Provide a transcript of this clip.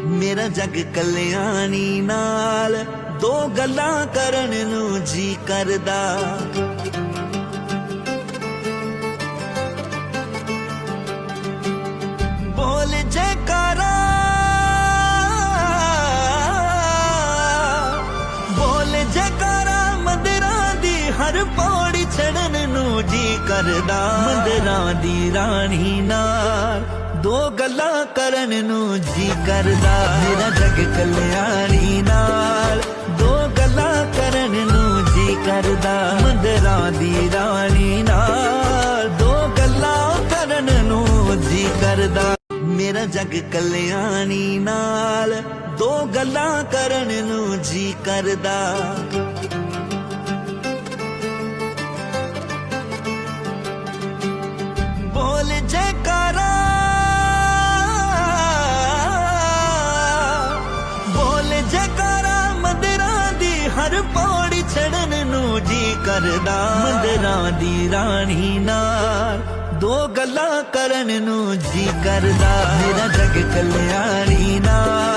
मेरा जग कल्याणी नाल दो गल्लां करन नूं जी करदा। बोल जयकारा बोल जयकारा मंदिरां दी हर पौड़ी चढ़न नूं जी करदा। मंदिरां दी राणी नाल दो गल्लां करन नूं जी करदा। मेरा जग कल्याणी नाल दो गल्लां करन नूं जी करदा। मंदिरां दी राणी नाल दो गल्लां करन नूं जी करदा। मेरा जग कल्याणी नाल दो गल्लां करन नूं जी करदा। बोल जयकारा बोल जयकारा मंदिरां दी हर पौड़ी चढ़न नूं जी करदा। मंदिरां दी राणी नाल दो गल्लां करन नूं जी करदा। मेरा जग कल्याणी नाल